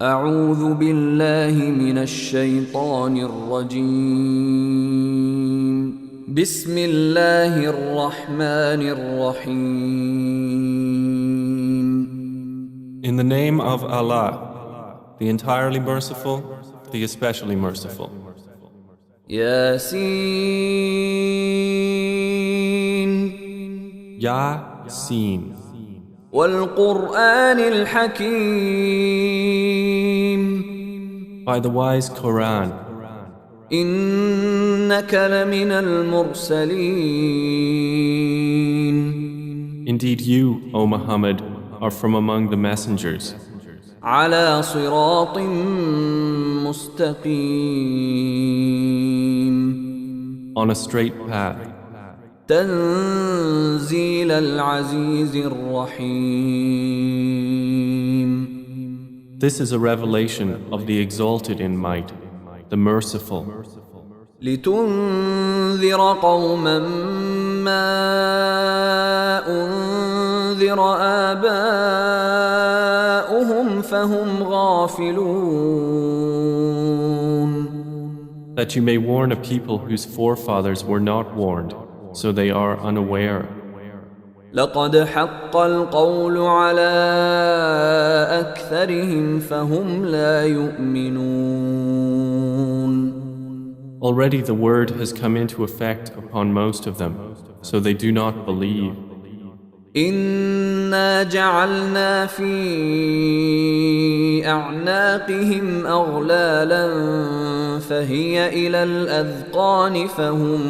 أعوذ بالله من الشيطان الرجيم. بسم الله الرحمن الرحيم. In the name of Allah, the entirely merciful, the especially merciful. Yasin Yaaseen. والقرآن الحكيم. By the wise Quran, إنك لمن المرسلين. indeed you, O Muhammad, are from among the messengers, على صراط مستقيم. on a straight path, تنزيل العزيز الرحيم. This is a revelation of the exalted in might, the merciful, لتنذر قوما ما أنذر آباؤهم فهم غافلون. that you may warn a people whose forefathers were not warned, so they are unaware. لقد حق القول على أكثرهم فهم لا يؤمنون. Already the word has come into effect upon most of them, so they do not believe. إنا جعلنا في أعناقهم أغلالا فهي إلى الأذقان فهم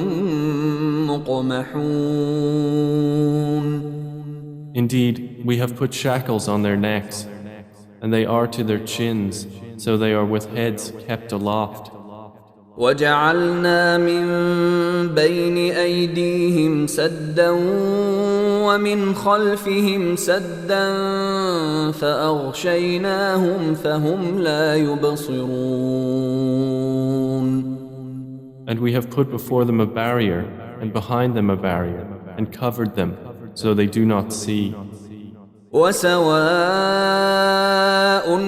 مقمحون. Indeed, we have put shackles on their necks, and they are to their chins, so they are with heads kept aloft. وجعلنا من بين أيديهم سدا ومن خلفهم سدا فأغشيناهم فهم لا يبصرون. And we have put before them a barrier, and behind them a barrier, and covered them, so they do not see. وسواء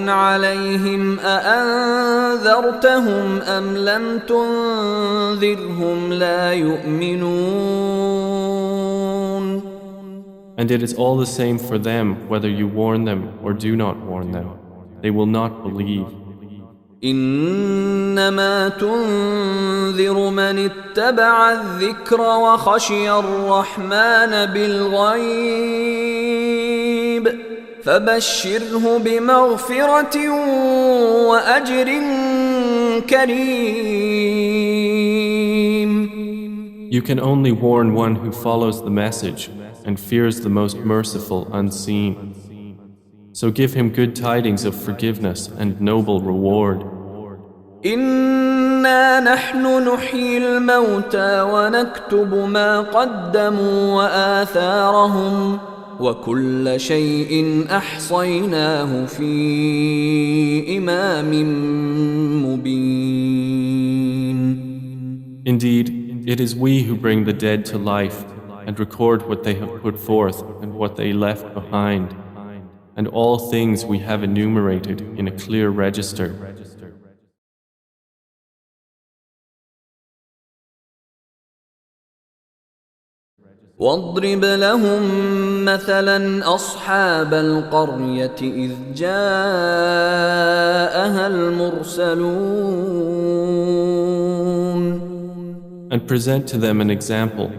عليهم أأنذرتهم أم لم تنذرهم لا يؤمنون. And it is all the same for them whether you warn them or do not warn them. They will not believe. إنما تنذر من اتبع الذكر وخشي الرحمن بالغيب فبشره بمغفرة وأجر كريم. You can only warn one who follows the message and fears the most merciful unseen. So give him good tidings of forgiveness and noble reward. إنا نحن نحيي الموتى ونكتب ما قدموا وآثارهم وكل شيء أحصيناه في إمام مبين. Indeed, it is we who bring the dead to life and record what they have put forth and what they left behind. And all things we have enumerated in a clear register. واضرب لهم مثلا أصحاب القرية إذ جاءها المرسلون. And present to them an example,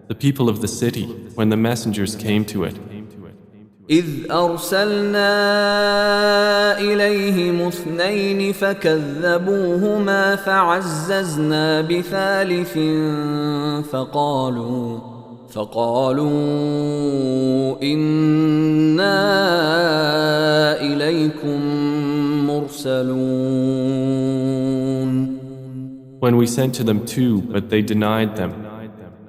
the people of the city, when the messengers came to it. إذ أرسلنا إليهم اثنين فكذبوهما فعززنا بثالث فقالوا إنا إليكم مرسلون. When we sent to them two, but they denied them.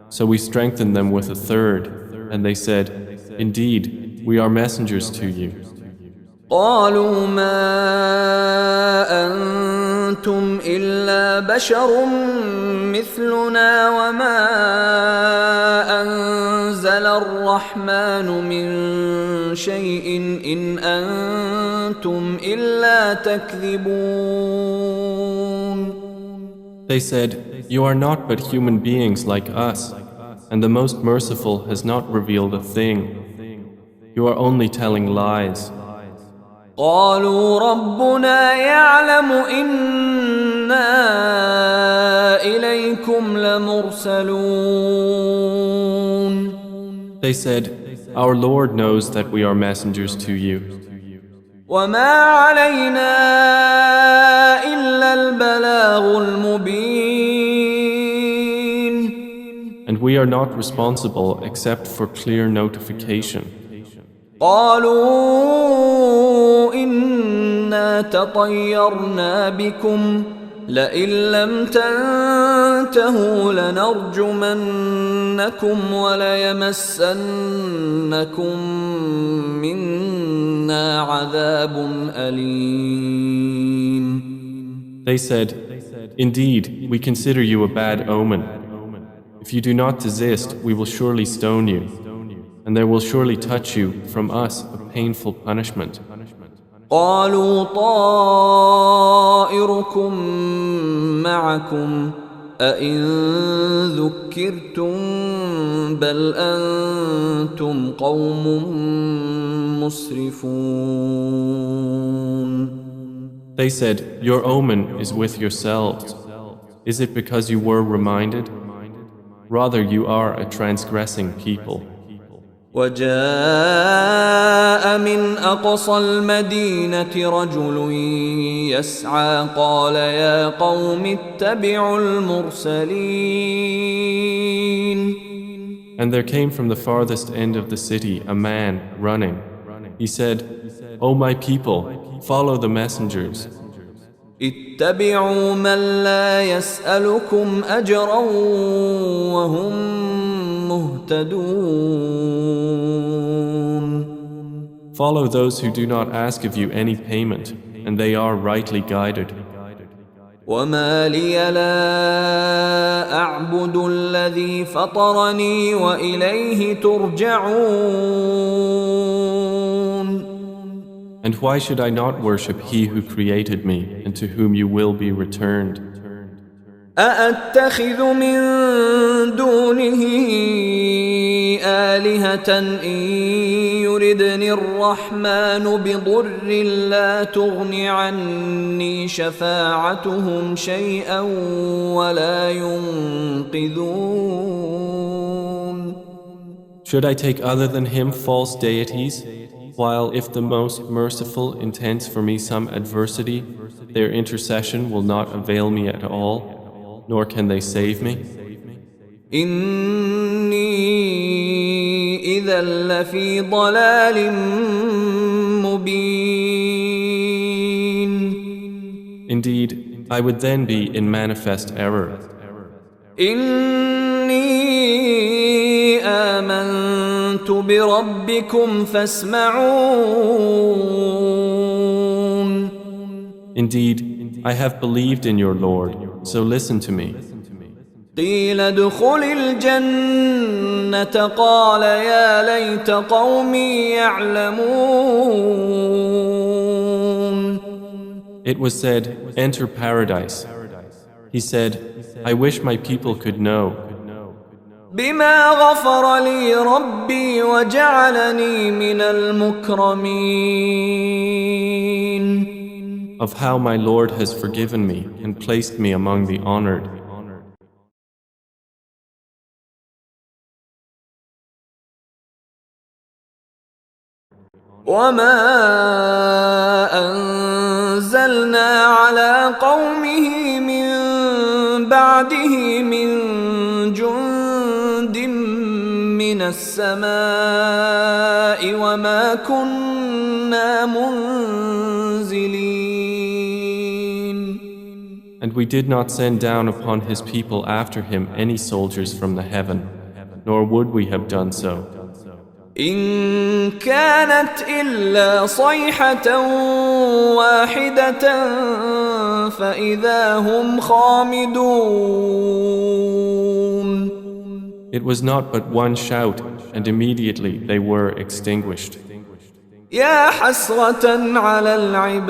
So we strengthened them with a third, and they said, Indeed, we are messengers to you. قالوا ما أنتم إلا بشر مثلنا وما أنزل الرحمن من شيء إن أنتم أنتم إلا تكذبون. They said, "You are not but human beings like us, and the Most Merciful has not revealed a thing. You are only telling lies." قالوا ربنا يعلم إنا إليكم لمرسلون. They said, "Our Lord knows that we are messengers to you, وما علينا إلا البلاغ المبين. and we are not responsible except for clear notification." قالوا إنا تطيرنا بكم لئن لم تنتهوا لنرجمنكم وليمسنكم منا عذاب أليم. They said, "Indeed, we consider you a bad omen. If you do not desist, we will surely stone you, and there will surely touch you from us a painful punishment." قالوا طائركم معكم أئن ذكرتم بل أنتم قوم مسرفون. They said, "Your omen is with yourselves. Is it because you were reminded? Rather, you are a transgressing people." وجاء من أقصى المدينة رجل يسعى قال يا قوم اتبعوا المرسلين. And there came from the farthest end of the city a man running. He said, "O my people, follow the messengers. اتبعوا من لا يسألكم أجرا وهم مهتدون. Follow those who do not ask of you any payment, and they are rightly guided." وما لي لا أعبد الذي فطرني وإليه ترجعون. And why should I not worship He who created me and to whom you will be returned? أأتخذ من دونه آلهة إن يردني الرحمن بضر لا تغن عني شفاعتهم شيئا ولا ينقذون. Should I take other than Him false deities, while if the Most Merciful intends for me some adversity, their intercession will not avail me at all, nor can they save me? إني إذا لفي ضلال مبين. Indeed, I would then be in manifest error. إني آمنت بربكم فاسمعون. Indeed, I have believed in your Lord, so listen to me. قيل ادخل الجنة قال يا ليت قومي يعلمون. It was said, "Enter paradise." He said, "I wish my people could know." بما غفر لي ربي وجعلني من المكرمين. Of how my Lord has forgiven me and placed me among the honored. وما أنزلنا على قومه من بعده من جند من السماء وما كنا منزلين. And we did not send down upon his people after him any soldiers from the heaven, nor would we have done so. إن كانت إلا صيحة واحدة فإذا هم خامدون. It was not but one shout, and immediately they were extinguished. يا حسرة على العباد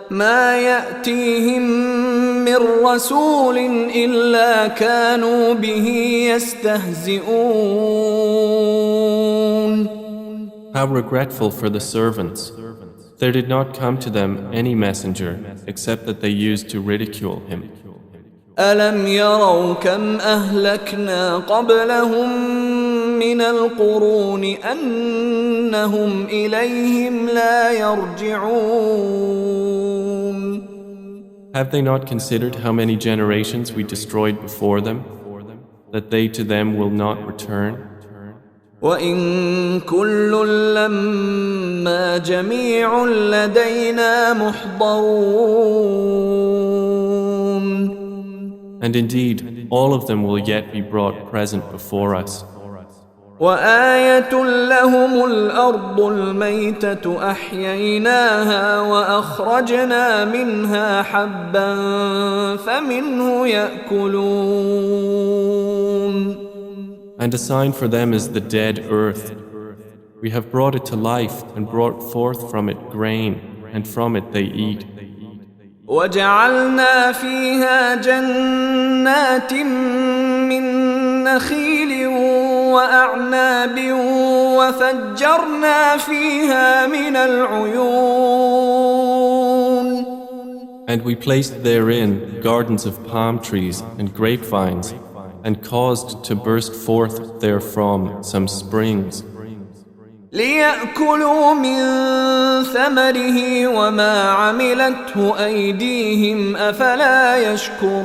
ما يأتيهم من رسول إلا كانوا به يستهزئون. How regretful for the servants. There did not come to them any messenger except that they used to ridicule him. ألم يروا كم أهلكنا قبلهم من القرون أنهم إليهم لا يرجعون. Have they not considered how many generations we destroyed before them, that they to them will not return? وإن كل لما جميع لدينا محضرون. And indeed, all of them will yet be brought present before us. وآية لهم الأرض الميتة أحييناها وأخرجنا منها حبا فمنه يأكلون. And a sign for them is the dead earth. We have brought it to life and brought forth from it grain, and from it they eat. وجعلنا فيها جنات من نخيل وأعناب وفجرنا فيها من العيون. And we placed therein gardens of palm trees and grapevines, and caused to burst forth therefrom some springs. ليأكلوا من ثمره وما عملته أيديهم أفلا يشكرون.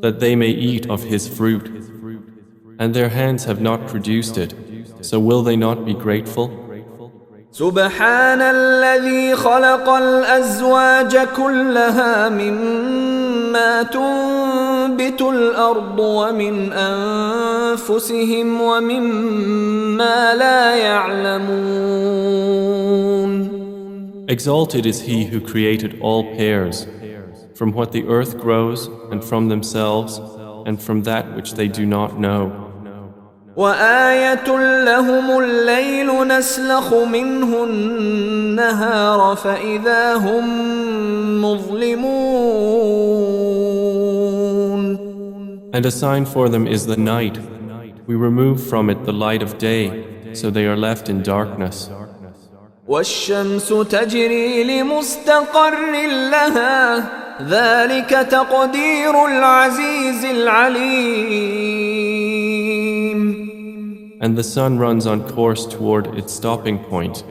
That they may eat of his fruit, and their hands have not produced it, so will they not be grateful? سبحان الذي خلق الأزواج كلها مما تنبت الأرض ومن أنفسهم ومما لا يعلمون. Exalted is he who created all pairs, from what the earth grows, and from themselves, and from that which they do not know. وآية لهم الليل نسلخ منه النهار فإذا هم مظلمون. And a sign for them is the night. We remove from it the light of day, so they are left in darkness. والشمس تجري لمستقر لها ذلك تقدير العزيز العليم. And the sun runs on course toward its stopping point.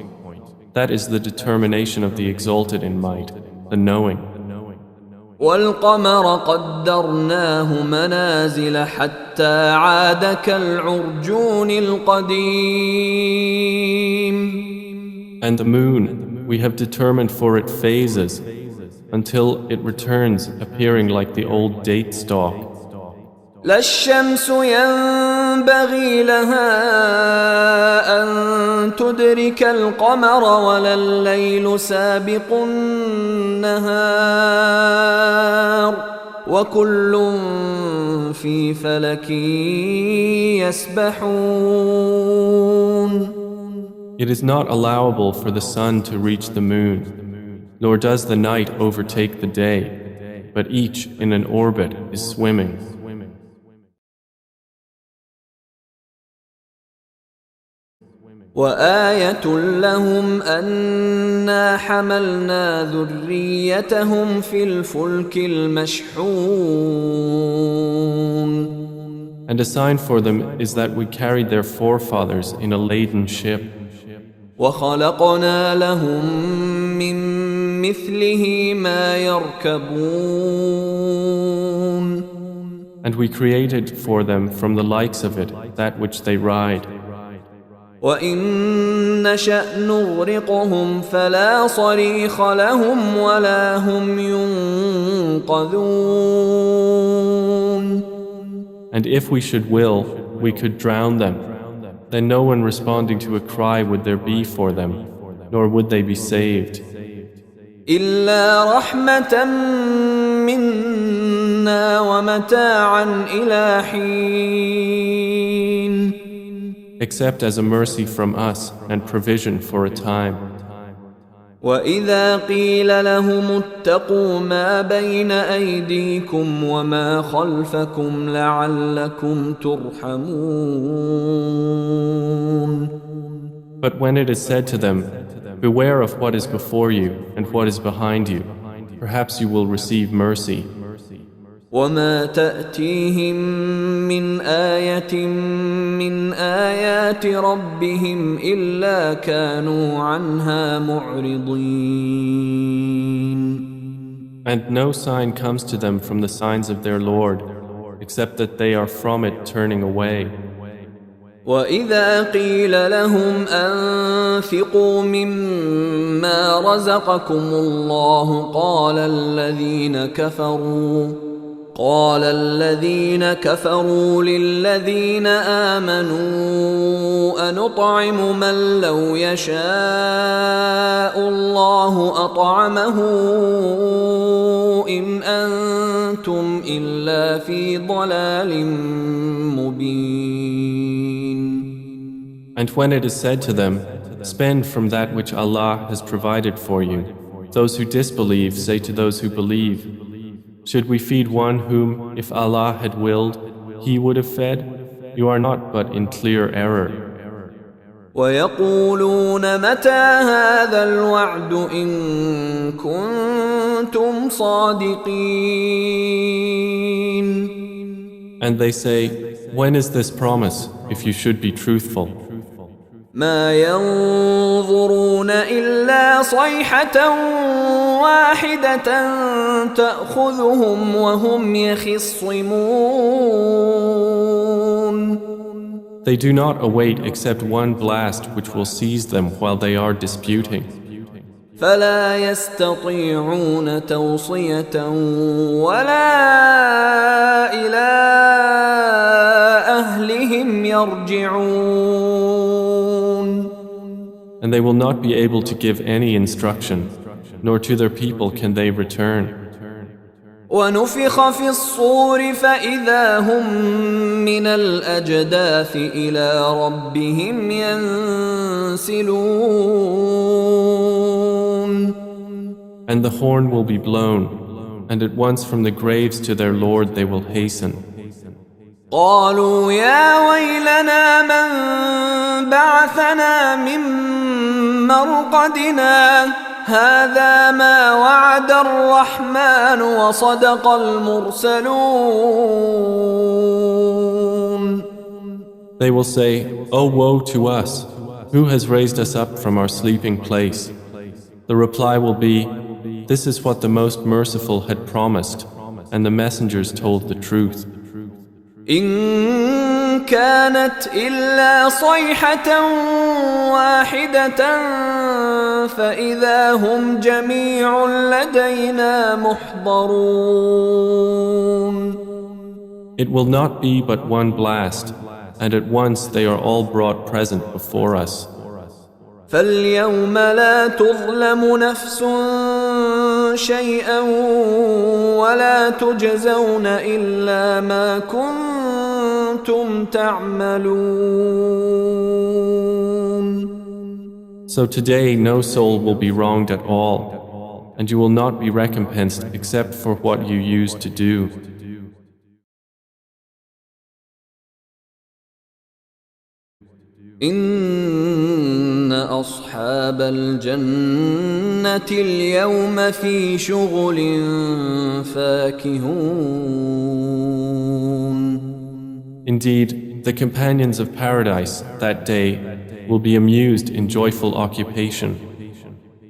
That is the determination of the exalted in might, the knowing. والقمر قدرناه منازل حتى عاد كالعرجون القديم. And the moon, we have determined for it phases, until it returns appearing like the old date stalk. لا الشمس ينبغي لها أن تدرك القمر ولا الليل سابق النهار وكل في فلك يسبحون. It is not allowable for the sun to reach the moon, nor does the night overtake the day, but each in an orbit is swimming. وآية لهم أنا حملنا ذريتهم في الفلك المشحون. And a sign for them is that we carried their forefathers in a laden ship. وخلقنا لهم من مثله ما يركبون. And we created for them from the likes of it that which they ride. وإن نشأ نغرقهم فلا صريخ لهم ولا هم ينقذون. And if we should will, we could drown them. Then no one responding to a cry would there be for them, nor would they be saved. إلا رحمة منا ومتاعا إلى حين. except as a mercy from us and provision for a time. وإذا قيل لهم اتقوا ما بين أيديكم وما خلفكم لعلكم ترحمون. But when it is said to them, beware of what is before you and what is behind you, perhaps you will receive mercy. وما تأتيهم من آية من آيات ربهم إلا كانوا عنها معرضين. And no sign comes to them from the signs of their Lord, except that they are from it turning away. وإذا قيل لهم أنفقوا مما رزقكم الله قال الذين كفروا للذين آمنوا أنطعم من لو يشاء الله أطعمه إن أنتم إلا في ضلال مبين. And when it is said to them, spend from that which Allah has provided for you, those who disbelieve say to those who believe, should we feed one whom, if Allah had willed, He would have fed? You are not but in clear error. وَيَقُولُونَ مَتَى هَذَا الْوَعْدُ إِن كُنتُمْ صَادِقِينَ. And they say, when is this promise, if you should be truthful? ما ينظرون إلا صيحة واحدة تأخذهم وهم يخصمون. They do not await except one blast which will seize them while they are disputing. فلا يستطيعون توصية ولا إلى أهلهم يرجعون. And they will not be able to give any instruction, nor to their people can they return. ونفخ في الصور فإذا هم من الأجداث إلى ربهم ينسلون. And the horn will be blown, and at once from the graves to their Lord they will hasten. قالوا يا ويلنا من بعثنا من مرقدنا هذا ما وعد الرحمن وصدق المرسلون. They will say, "Oh woe to us! Who has raised us up from our sleeping place?" The reply will be, "This is what the Most Merciful had promised, and the messengers told the truth." إن كانت إلا صيحة واحدة فإذا هم جميع لدينا محضرون. It will not be but one blast, and at once they are all brought present before us. فاليوم لا تظلم نفس شيئا ولا تجزون إلا ما كنتم تعملون. So today no soul will be wronged at all, and you will not be recompensed except for what you used to do. إن أصحاب الجنة اليوم في شغل فاكهون. Indeed, the companions of paradise that day will be amused in joyful occupation.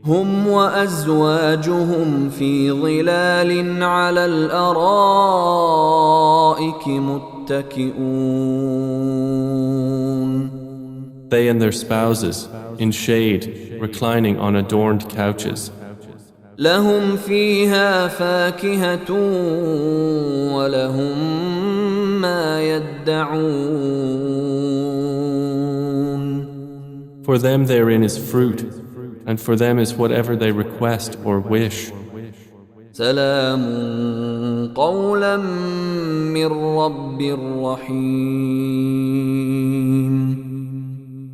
هم وأزواجهم في ظلال على الأرائك متكئون. They and their spouses, in shade, reclining on adorned couches. لهم فيها فاكهة ولهم ما يدعون. For them therein is fruit, and for them is whatever they request or wish. سلام قولا من رب رحيم.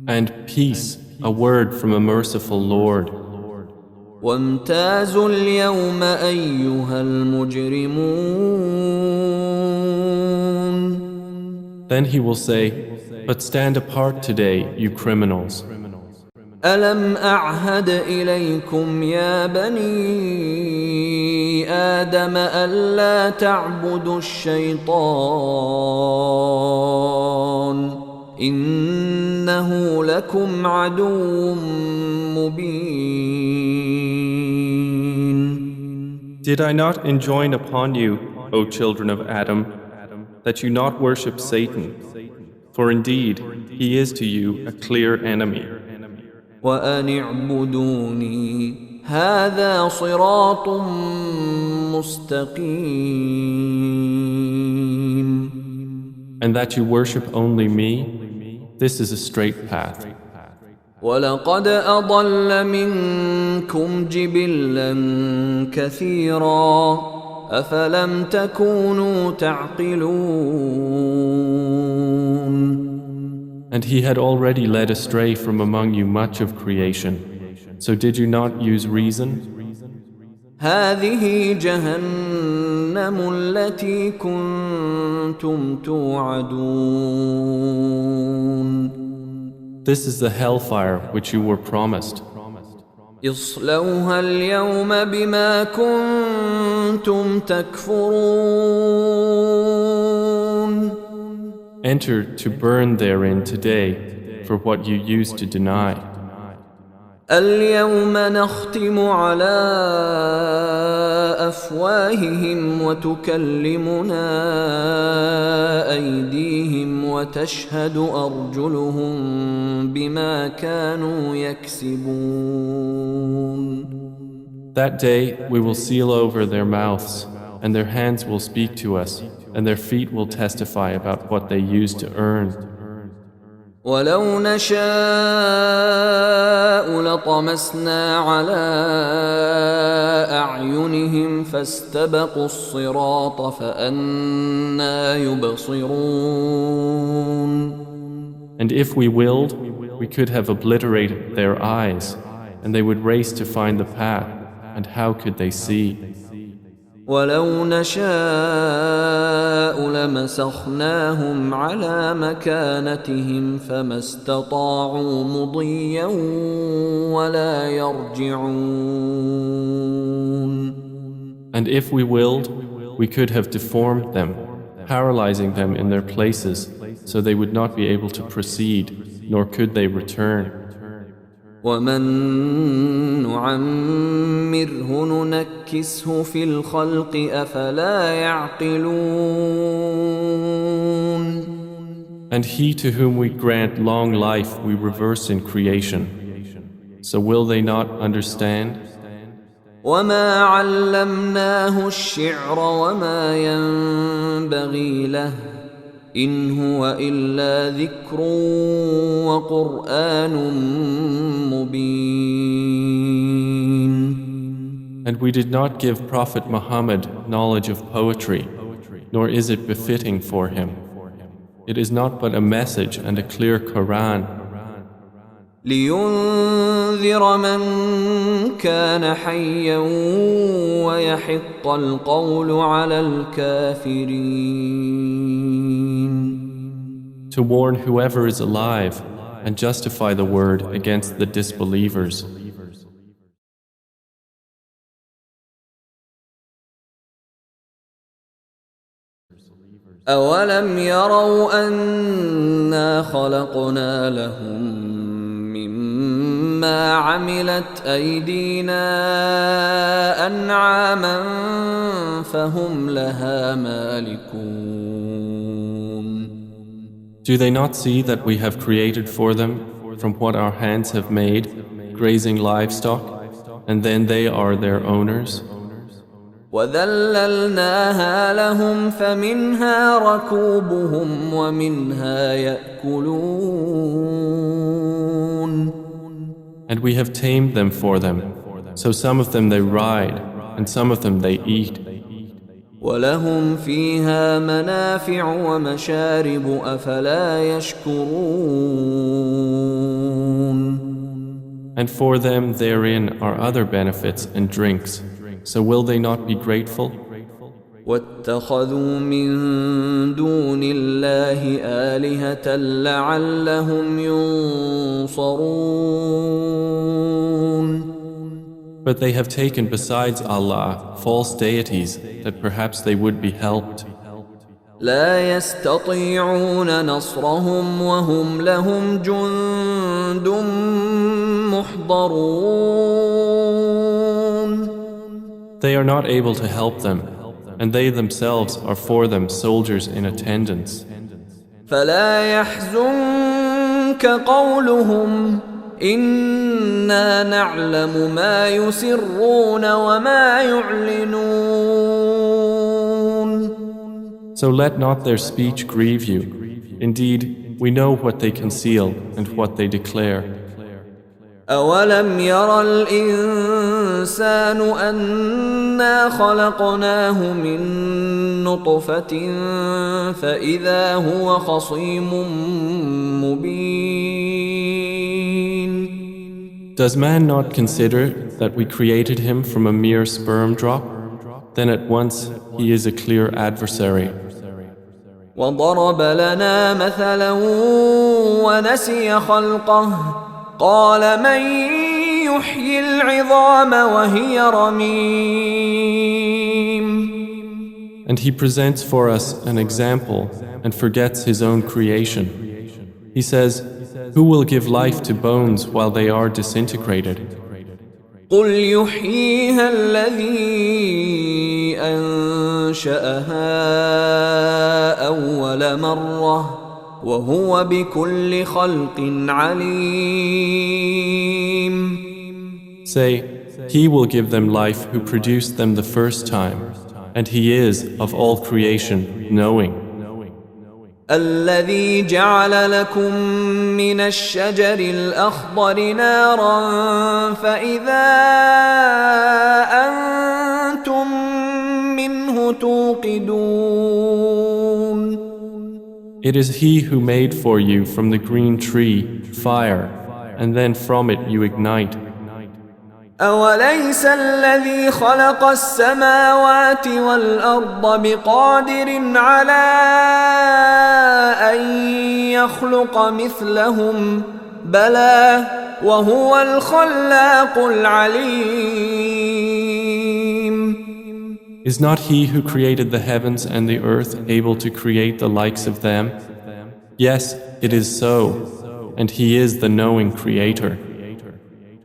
And peace, a word from a merciful Lord. وامتازوا اليوم أيها المجرمون. Then he will say, but stand apart today, you criminals. ألم أعهد إليكم يا بني آدم ألا تعبدوا الشيطان إنه لكم عدو مبين. Did I not enjoin upon you, O children of Adam, that you not worship Satan? For indeed, he is to you a clear enemy. وأن اعبدوني هذا صراط مستقيم. And that you worship only me, this is a straight path. ولقد أضل منكم جبلا كثيرا أفلم تكونوا تعقلون. And he had already led astray from among you much of creation. So did you not use reason? هذه جهنم التي كنتم توعدون. This is the hellfire which you were promised. اصلوها اليوم بما كنتم تكفرون. Enter to burn therein today for what you used to deny. اليوم نختم على أفواههم وتكلمنا أيديهم وتشهد أرجلهم بما كانوا يكسبون. That day we will seal over their mouths, and their hands will speak to us, and their feet will testify about what they used to earn. ولو نشاء لطمسنا على أعينهم فاستبقوا الصراط فأنى يبصرون. And if we willed, we could have obliterated their eyes, and they would race to find the path, and how could they see? ولو نشاء لمسخناهم على مكانتهم فما استطاعوا مضيا ولا يرجعون. And if we willed, we could have deformed them, paralyzing them in their places, so they would not be able to proceed, nor could they return. ومن نعمره ننكسه في الخلق أفلا يعقلون. And he to whom we grant long life we reverse in creation. So will they not understand? وما علمناه الشعر وما ينبغي له إن هو إلا ذكر وقرآن مبين. And we did not give Prophet Muhammad knowledge of poetry, nor is it befitting for him. It is not but a message and a clear Quran. لينذر من كان حيا ويحق القول على الكافرين. To warn whoever is alive and justify the word against the disbelievers. أولم يروا أنا خلقنا لهم مما عملت أيدينا أنعاما فهم لها مالكون. Do they not see that we have created for them, from what our hands have made, grazing livestock, and then they are their owners? وذللناها لهم فمنها ركوبهم ومنها يأكلون. And we have tamed them for them, so some of them they ride, and some of them they eat. ولهم فيها منافع ومشارب أفلا يشكرون. And for them therein are other benefits and drinks. So will they not be grateful? واتخذوا من دون الله آلهة لعلهم ينصرون. But they have taken besides Allah false deities that perhaps they would be helped. لا يستطيعون نصرهم وهم لهم جند محضرون. They are not able to help them, and they themselves are for them soldiers in attendance. فلا يحزنك قولهم إنا نعلم ما يسرون وما يعلنون. So let not their speech grieve you. Indeed, we know what they conceal and what they declare. أولم ير الإنسان أنا خلقناه من نطفة فإذا هو خصيم مبين. Does man not consider that we created him from a mere sperm drop? Then at once he is a clear adversary. وضرب لنا مثلا ونسي خلقه قال من يحيي العظام وهي رميم. And he presents for us an example and forgets his own creation. He says, who will give life to bones while they are disintegrated? قل يحييها الذي أنشأها أول مرة وهو بكل خلق عليم. Say, he will give them life who produced them the first time, and he is of all creation knowing. الذي جعل لكم من الشجر الأخضر نارا فإذا أنتم منه توقدون. It is he who made for you from the green tree fire, and then from it you ignite. أوليس الذي خلق السماوات والأرض بقادر على أن يخلق مثلهم بلى وهو الخلاق العليم. Is not he who created the heavens and the earth able to create the likes of them? Yes, it is so, and he is the knowing creator.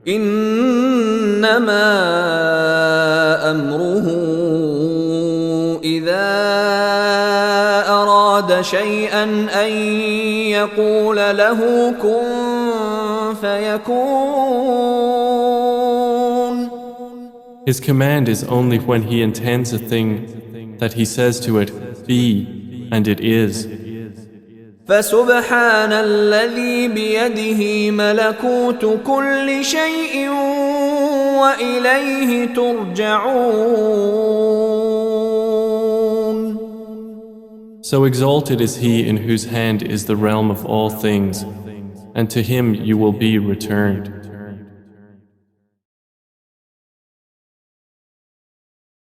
إنما أمره إذا أراد شيئا أن يقول له كن فيكون. His command is only when he intends a thing that he says to it, be, and it is. فسبحان الذي بيده ملكوت كل شيء وإليه ترجعون. So exalted is he in whose hand is the realm of all things, and to him you will be returned.